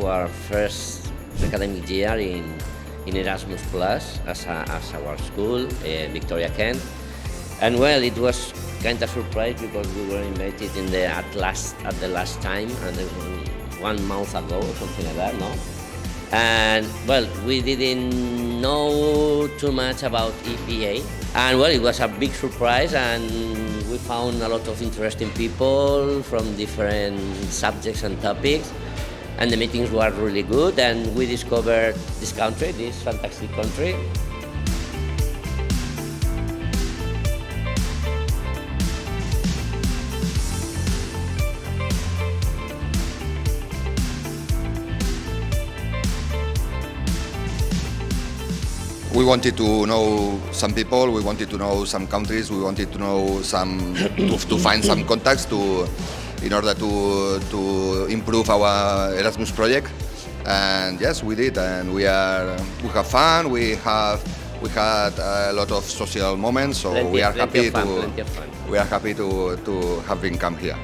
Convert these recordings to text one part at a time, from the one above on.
our first academic year in Erasmus Plus as our school, Victoria Kent. And well, it was kind of surprise because we were invited at the last time, and 1 month ago or something like that, no? And well, we didn't know too much about EPEA, and well, it was a big surprise, and we found a lot of interesting people from different subjects and topics, and the meetings were really good, and we discovered this country, this fantastic country. We wanted to know some people, we wanted to know some countries, we wanted to know to find some contacts in order to improve our Erasmus project. And yes, we did, and we have fun. We had a lot of social moments, so we are happy to have been come here.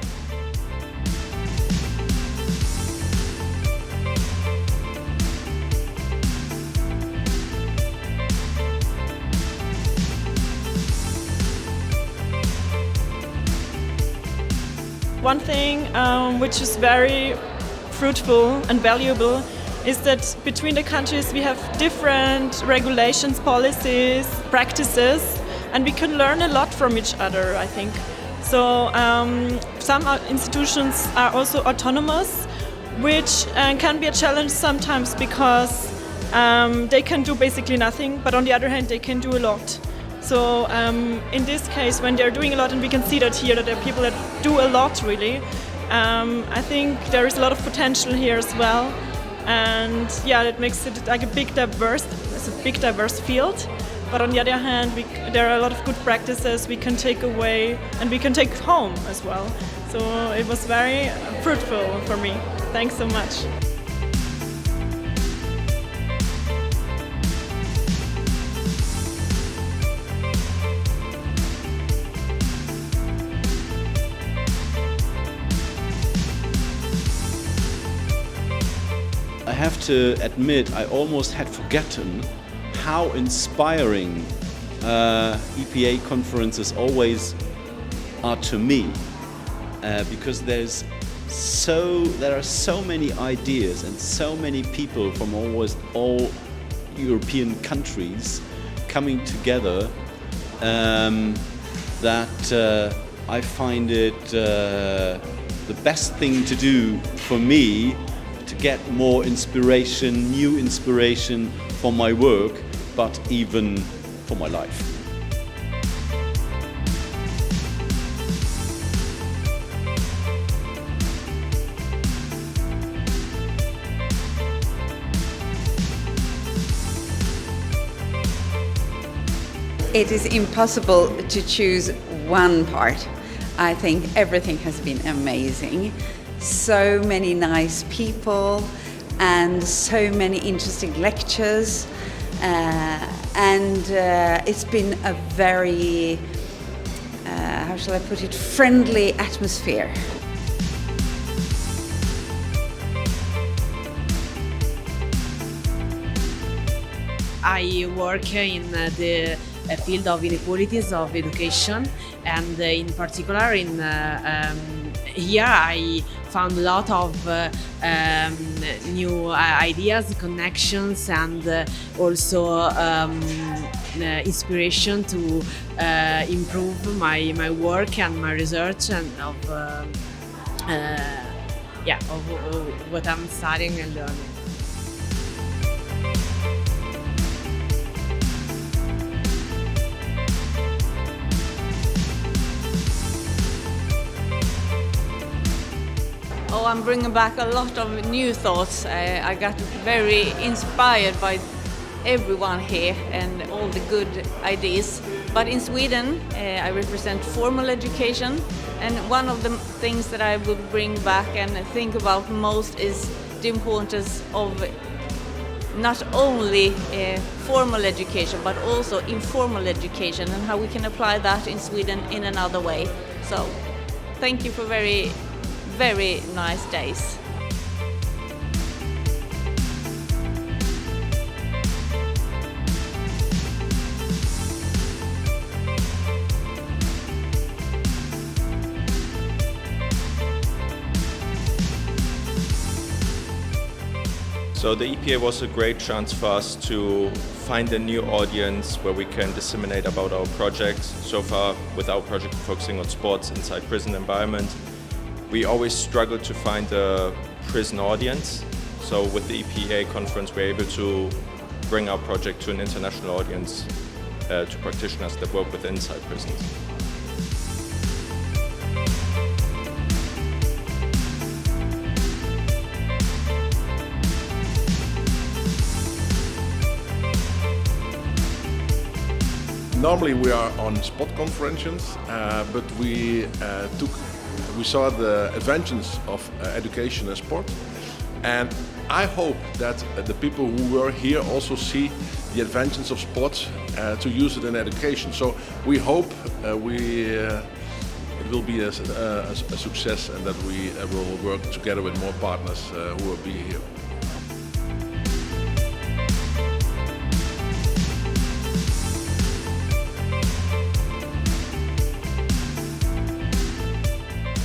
One thing which is very fruitful and valuable is that between the countries we have different regulations, policies, practices, and we can learn a lot from each other, I think. So some institutions are also autonomous, which can be a challenge sometimes because they can do basically nothing, but on the other hand they can do a lot. So in this case, when they're doing a lot, and we can see that here, that there are people that do a lot really, I think there is a lot of potential here as well. And yeah, that makes it like a big diverse field. But on the other hand, there are a lot of good practices we can take away and we can take home as well. So it was very fruitful for me. Thanks so much. I have to admit, I almost had forgotten how inspiring EPEA conferences always are to me, because there are so many ideas and so many people from almost all European countries coming together, that I find it the best thing to do for me to get more inspiration, new inspiration for my work, but even for my life. It is impossible to choose one part. I think everything has been amazing. So many nice people and so many interesting lectures, and it's been a very, how shall I put it, friendly atmosphere. I work in the field of inequalities of education, and in particular here I found a lot of new ideas, connections, and also inspiration to improve my work and my research, and of what I'm studying and learning. Oh, I'm bringing back a lot of new thoughts. I got very inspired by everyone here and all the good ideas. But in Sweden, I represent formal education, and one of the things that I would bring back and think about most is the importance of not only formal education, but also informal education, and how we can apply that in Sweden in another way. So, thank you for very nice days. So the EPEA was a great chance for us to find a new audience where we can disseminate about our projects. So far, with our project focusing on sports inside prison environment, we always struggled to find a prison audience. So with the EPEA conference, we're able to bring our project to an international audience, to practitioners that work with inside prisons. Normally we are on spot conferences, but we saw the advantages of education and sport, and I hope that the people who were here also see the advantages of sport to use it in education. So we hope it will be a success, and that we will work together with more partners who will be here.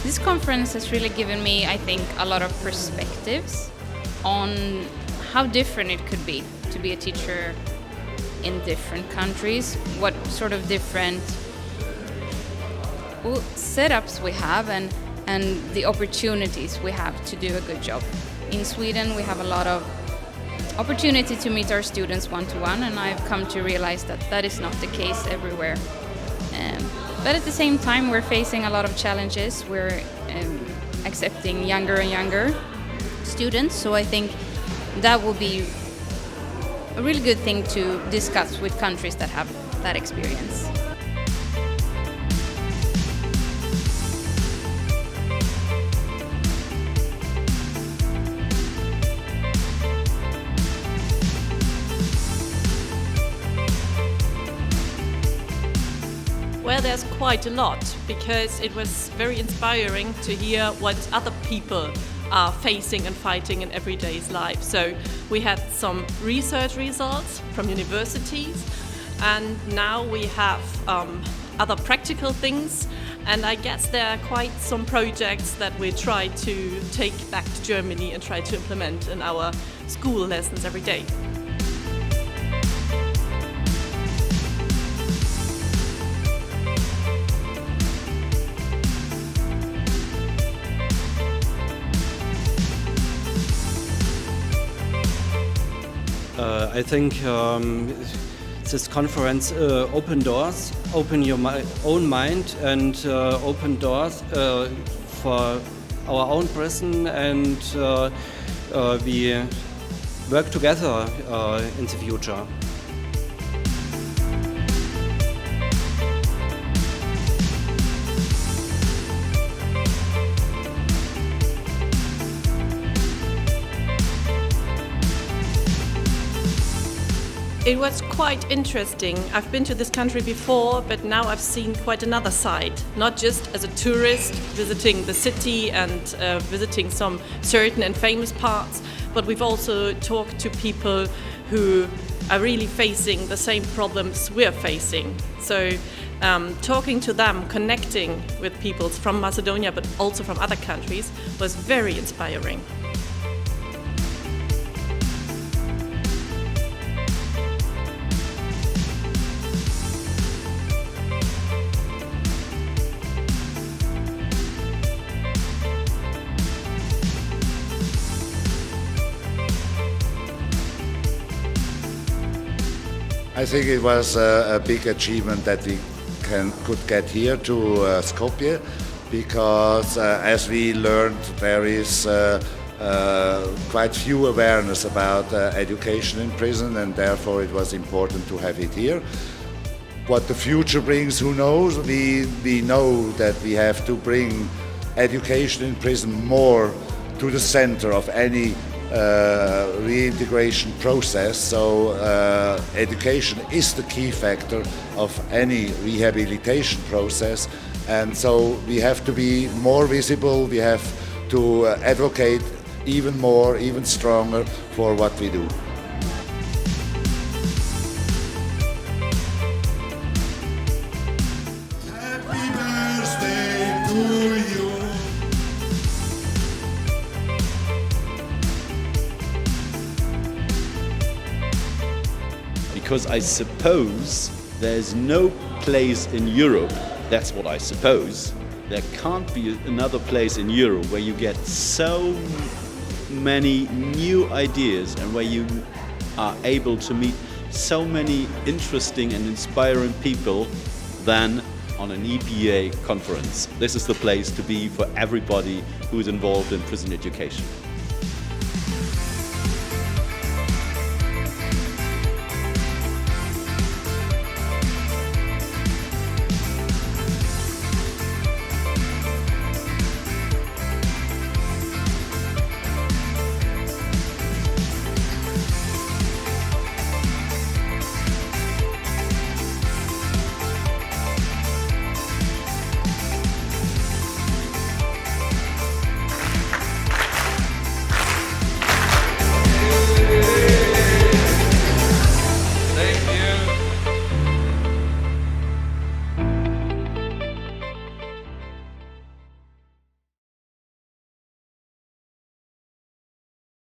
This conference has really given me, I think, a lot of perspectives on how different it could be to be a teacher in different countries, what sort of different setups we have, and the opportunities we have to do a good job. In Sweden we have a lot of opportunity to meet our students one-to-one, and I've come to realize that that is not the case everywhere. But at the same time, we're facing a lot of challenges. We're accepting younger and younger students, so I think that will be a really good thing to discuss with countries that have that experience. Well, there's quite a lot, because it was very inspiring to hear what other people are facing and fighting in everyday life. So we had some research results from universities, and now we have other practical things, and I guess there are quite some projects that we try to take back to Germany and try to implement in our school lessons every day. I think this conference open doors, open your own mind, and open doors for our own prison, and we work together in the future. It was quite interesting. I've been to this country before, but now I've seen quite another side. Not just as a tourist visiting the city and visiting some certain and famous parts, but we've also talked to people who are really facing the same problems we're facing. So talking to them, connecting with people from Macedonia, but also from other countries, was very inspiring. I think it was a big achievement that we could get here to Skopje, because as we learned, there is quite few awareness about education in prison, and therefore it was important to have it here. What the future brings, who knows? We know that we have to bring education in prison more to the center of any reintegration process. So education is the key factor of any rehabilitation process, and so we have to be more visible, we have to advocate even more, even stronger for what we do. Happy birthday to you. because I suppose there's no place in Europe, that's what I suppose, there can't be another place in Europe where you get so many new ideas and where you are able to meet so many interesting and inspiring people than on an EPEA conference. This is the place to be for everybody who is involved in prison education.